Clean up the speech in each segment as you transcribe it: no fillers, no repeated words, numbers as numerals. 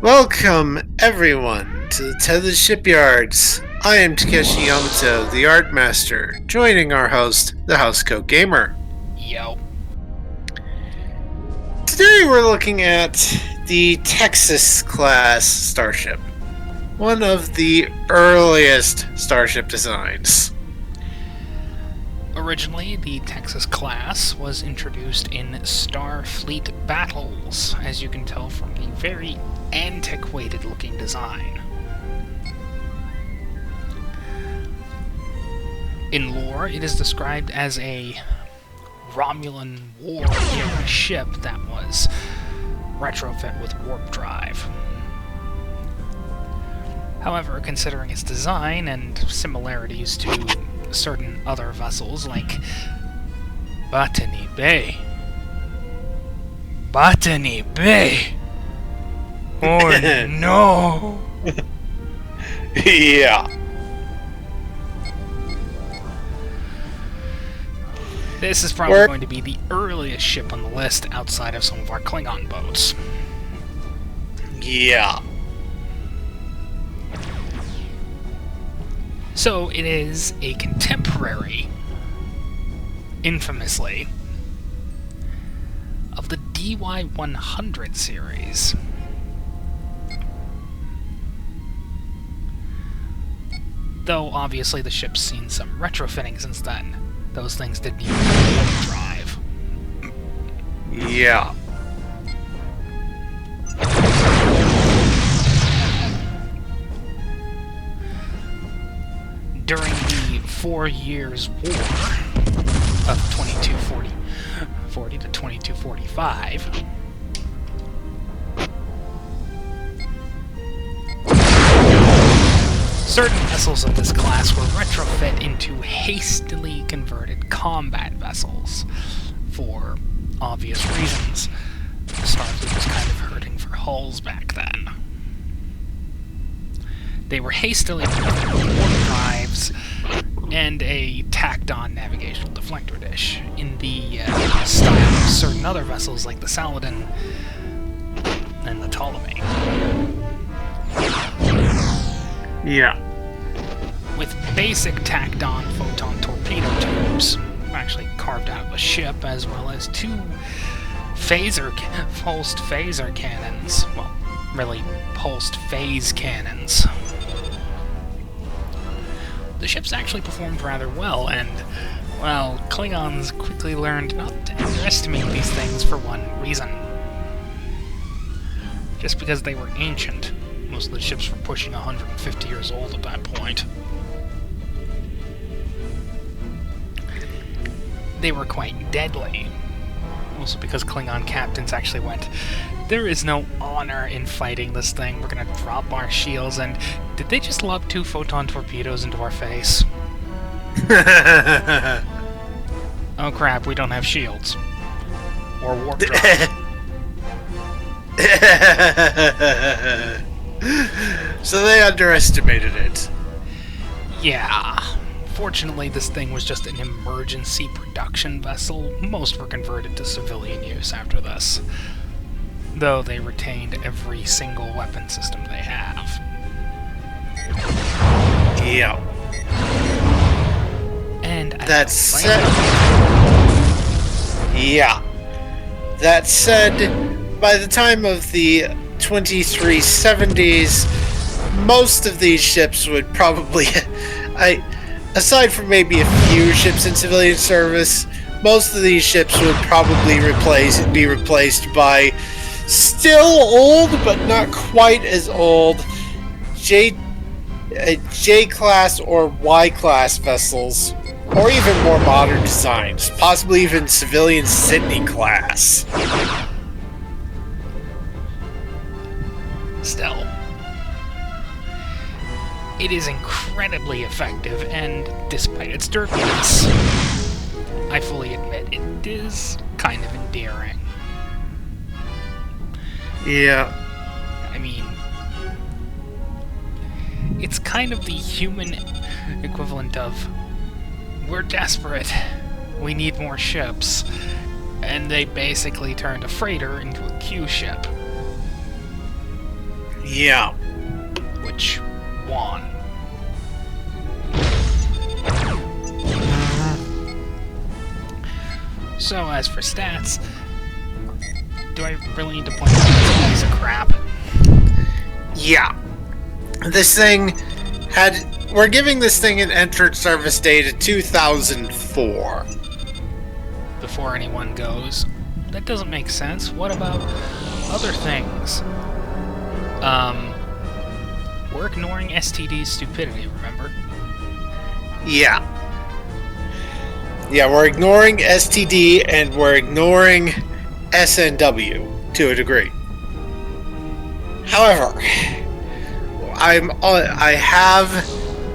Welcome, everyone, to the Tethys Shipyards. I am Takeshi Yamato, the Art Master, joining our host, the Housecoat Gamer. Yo. Today we're looking at the Tethys class starship, one of the earliest starship designs. Originally, the Tethys class was introduced in Starfleet battles, as you can tell from the very antiquated-looking design. In lore, it is described as a Romulan war-era ship that was retrofit with warp drive. However, considering its design and similarities to certain other vessels like Botany Bay. Oh no! Yeah. This is probably going to be the earliest ship on the list outside of some of our Klingon boats. Yeah. So it is a contemporary, infamously, of the DY-100 series. Though, obviously, the ship's seen some retrofitting since then. Those things didn't even have warp drive. Yeah. During the 4 Years' War of 2240 to 2245, certain vessels of this class were retrofit into hastily converted combat vessels for obvious reasons. Starfleet was kind of hurting for hulls back then. They were hastily converted with warp drives and a tacked-on navigational deflector dish in the style of certain other vessels like the Saladin and the Ptolemy. Yeah. With basic tacked-on photon torpedo tubes, actually carved out of the ship, as well as two pulsed phaser cannons. Well, really, pulsed phase cannons. The ships actually performed rather well, and, well, Klingons quickly learned not to underestimate these things for one reason. Just because they were ancient. Most of the ships were pushing 150 years old at that point. They were quite deadly. Also because Klingon captains actually went, there is no honor in fighting this thing, we're gonna drop our shields, and did they just lob 2 photon torpedoes into our face? Oh crap, we don't have shields. Or warp drive. So they underestimated it. Yeah. Fortunately, this thing was just an emergency production vessel. Most were converted to civilian use after this, though they retained every single weapon system they have. Yeah. And that said, yeah. That said, by the time of the 2370s, most of these ships would probably, aside from maybe a few ships in civilian service, most of these ships would probably be replaced by still old, but not quite as old, J-class or Y-class vessels, or even more modern designs, possibly even civilian Sydney class. Still, it is incredibly effective, and despite its dirtiness, I fully admit it is kind of endearing. Yeah. I mean, it's kind of the human equivalent of, we're desperate, we need more ships, and they basically turned a freighter into a Q ship. Yeah. Which won? So, as for stats, do I really need to point out this piece of crap? Yeah. This thing had... We're giving this thing an entered service date of 2004. Before anyone goes, that doesn't make sense. What about other things? We're ignoring STD's stupidity, remember? Yeah. Yeah, we're ignoring STD and we're ignoring SNW to a degree. However, I have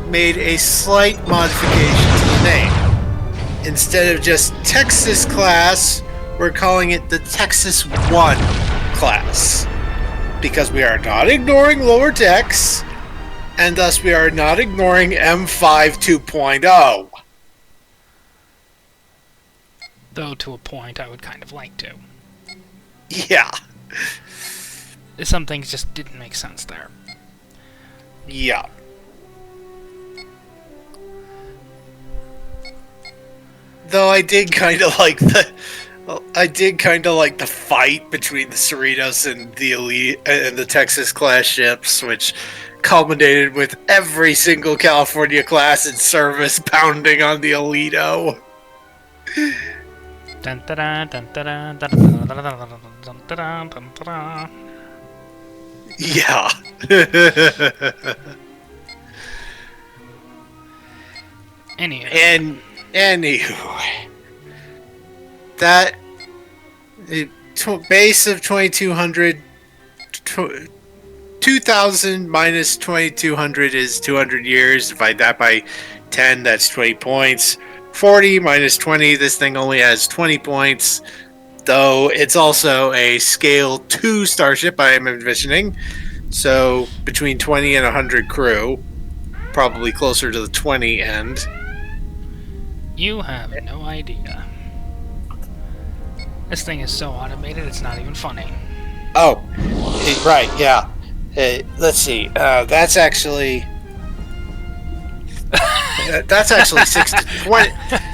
made a slight modification to the name. Instead of just Texas class, we're calling it the Texas 1 class. Because we are not ignoring lower decks, and thus we are not ignoring M5 2.0. Though, to a point, I would kind of like to. Yeah. Some things just didn't make sense there. Yeah. Though I did kind of like the fight between the Cerritos and the Elite and the Texas class ships, which culminated with every single California class in service pounding on the Alito. Dun, da, dun, da, dun, da, dun, da, dun, dun, da, dun, da. Yeah. Anywho, that base of 2200, 2000 minus 2200 is 200 years. Divide that by 10, that's 20 points. 40 minus 20, this thing only has 20 points. Though it's also a scale 2 starship, I am envisioning. So between 20 and 100 crew. Probably closer to the 20 end. You have no idea. This thing is so automated, it's not even funny. Oh, right, yeah. Let's see. That's actually 6 to 20.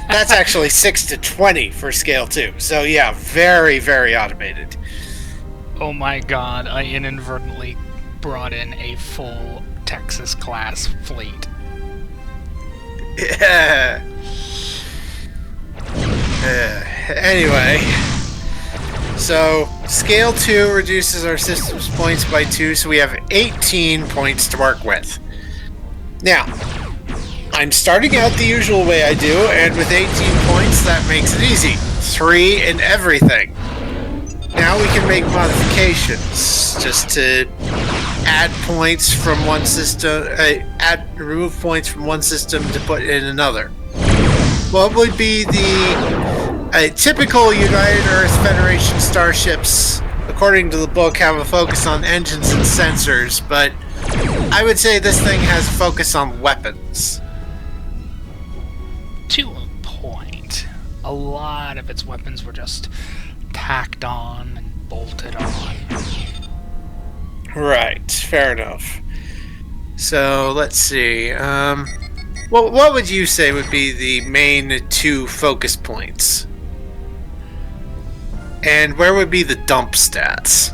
That's actually 6 to 20 for scale 2. So yeah, very, very automated. Oh my god, I inadvertently brought in a full Texas class fleet. Yeah. Anyway, so scale 2 reduces our system's points by 2, so we have 18 points to work with. Now, I'm starting out the usual way I do, and with 18 points, that makes it easy. 3 in everything. Now we can make modifications, just to add points from one system, remove points from one system to put in another. What would be the typical United Earth Federation starships, according to the book, have a focus on engines and sensors, but I would say this thing has a focus on weapons. To a point. A lot of its weapons were just tacked on and bolted on. Right, fair enough. So, let's see. What would you say would be the main 2 focus points? And where would be the dump stats?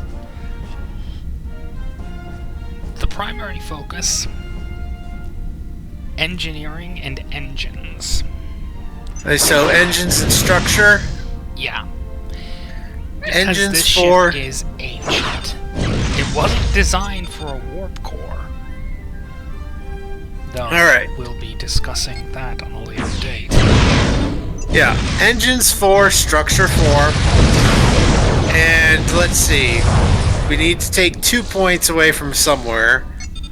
The primary focus: engineering and engines. So, engines and structure? Yeah. Engines this for... ship is ancient. It wasn't designed for a warp core. Though Alright. We'll be discussing that on a later date. Yeah, engines 4, structure 4. And let's see. We need to take 2 points away from somewhere.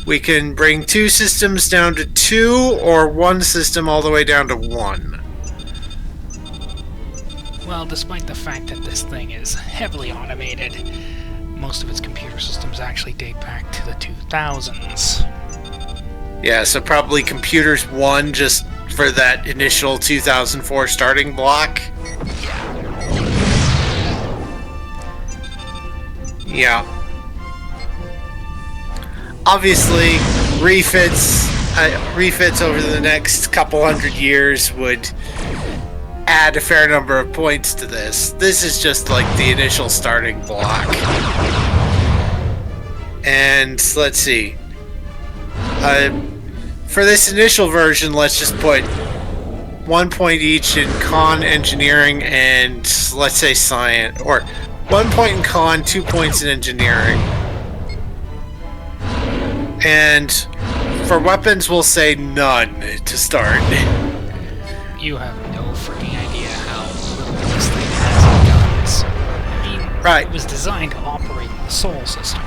We can bring 2 systems down to 2, or 1 system all the way down to 1. Well, despite the fact that this thing is heavily automated, most of its computer systems actually date back to the 2000s. Yeah, so probably computers 1 just for that initial 2004 starting block. Yeah. Yeah. obviously, refits over the next couple hundred years would add a fair number of points to this. This is just like the initial starting block. And let's see. For this initial version, let's just put 1 point each in con, engineering, and let's say science, or 1 point in con, 2 points in engineering. And for weapons, we'll say none to start. You have no freaking idea how little this thing has in guns. I mean, Right. It was designed to operate in the Sol system.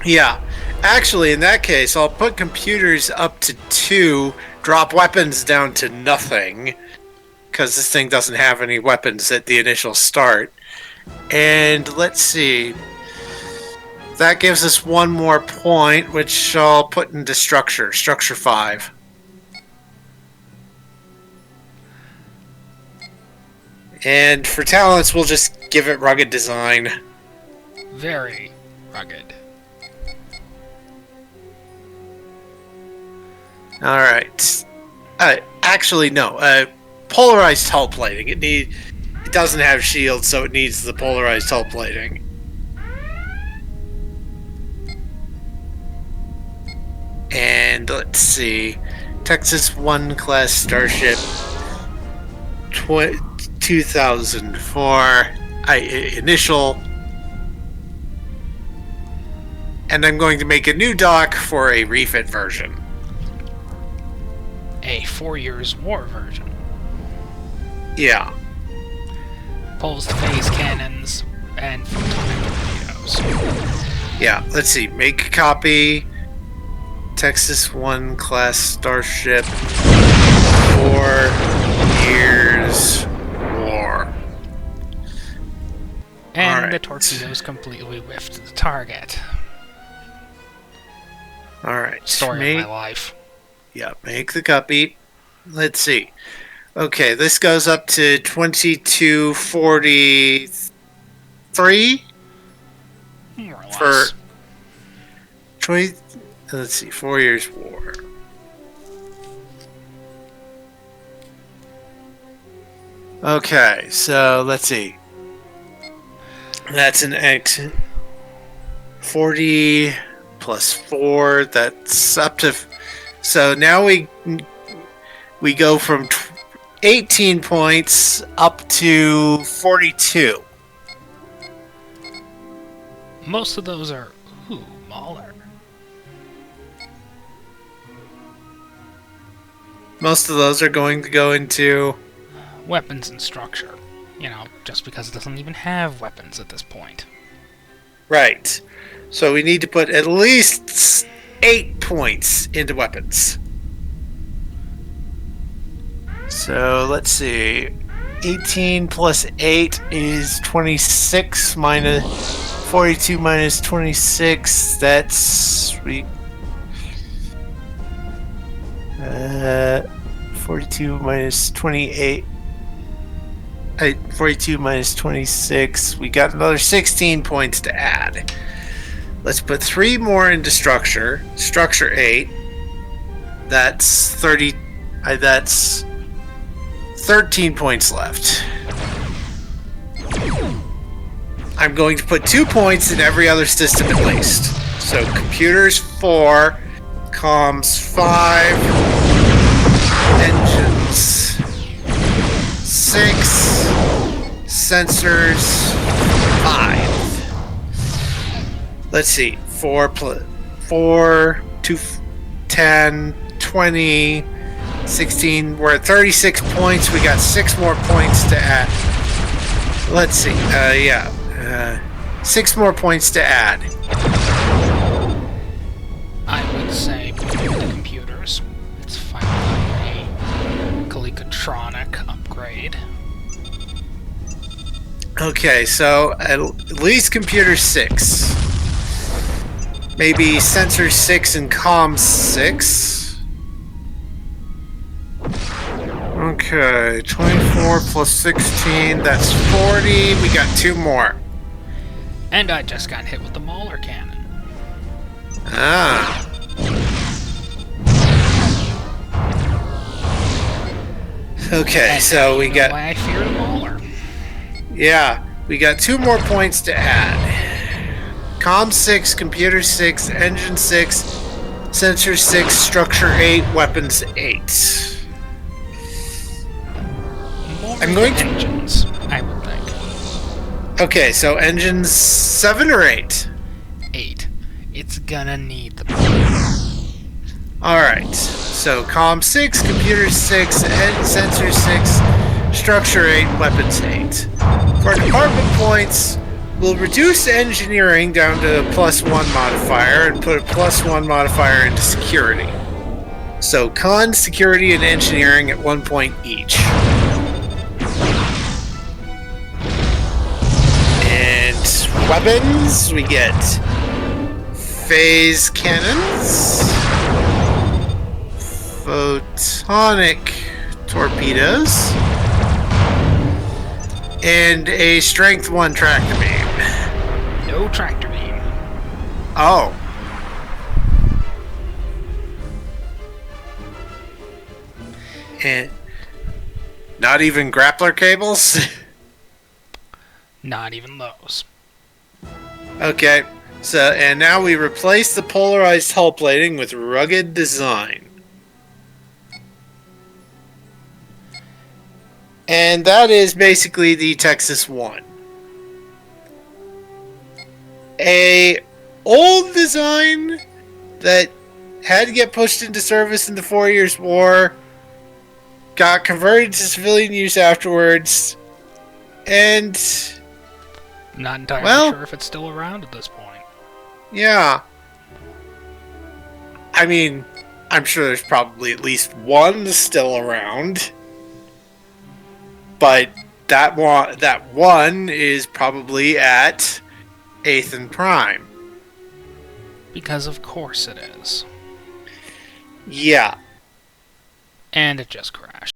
Yeah. Actually, in that case, I'll put computers up to 2, drop weapons down to nothing, because this thing doesn't have any weapons at the initial start. And let's see. That gives us 1 more point, which I'll put into structure. Structure 5. And for talents, we'll just give it rugged design. Very rugged. Alright. Actually, no. Polarized hull plating. It doesn't have shields, so it needs the polarized hull plating. And let's see. Texas 1 class starship. 2004. Initial. And I'm going to make a new dock for a refit version. A 4 years war version. Yeah. Pulsed phase cannons and photonic torpedoes. Yeah, let's see. Make a copy. Texas 1 class starship. 4 years war. And All the right. torpedoes completely whiffed the target. Alright. Story of my life. Yeah, make the copy. Let's see. Okay, this goes up to 2243 More or less. for 20. Let's see, 4 years war. Okay, so let's see. That's an X. 40 plus 4. That's up to. So now we go from 18 points up to 42. Most of those are, Mahler. Most of those are going to go into. Weapons and structure. You know, just because it doesn't even have weapons at this point. Right. So we need to put at least 8 points into weapons. So let's see. 18 plus 8 is 26 minus 42 minus 26. That's 42 minus 28. 42 minus 26. We got another 16 points to add. Let's put 3 more into structure. Structure 8. That's 30. That's 13 points left. I'm going to put 2 points in every other system at least. So computers 4, comms 5, engines 6, sensors 5. Let's see. 4, 2, 10, 20, 16. We're at 36 points. We got 6 more points to add. Let's see. 6 more points to add. I would say between the computers, it's finally a Kalikatronic upgrade. Okay, so at least computer 6. Maybe sensor 6 and comm 6. Okay, 24 plus 16, that's 40. We got 2 more. And I just got hit with the Mahler cannon. Ah. Okay, And so we got... why I fear the Mauler. Yeah, we got 2 more points to add. Comm 6, Computer 6, Engine 6, Sensor 6, Structure 8, Weapons 8. More I'm going to... engines, I would think. Okay, so engines 7 or 8? 8. It's gonna need the... Alright, so Comm 6, Computer 6, Sensor 6, Structure 8, Weapons 8. For department points, we'll reduce engineering down to a +1 modifier and put a +1 modifier into security. So con, security, and engineering at 1 point each. And weapons, we get phase cannons, photonic torpedoes, and a strength 1 tractor beam. No tractor beam. Oh. And not even grappler cables? Not even those. Okay. So, and now we replace the polarized hull plating with rugged design. And that is basically the Texas 1. A old design that had to get pushed into service in the 4 Years' War, got converted to civilian use afterwards, and... Not entirely sure if it's still around at this point. Yeah. I mean, I'm sure there's probably at least one still around. But that one is probably at 8th and Prime. Because of course it is. Yeah. And it just crashed.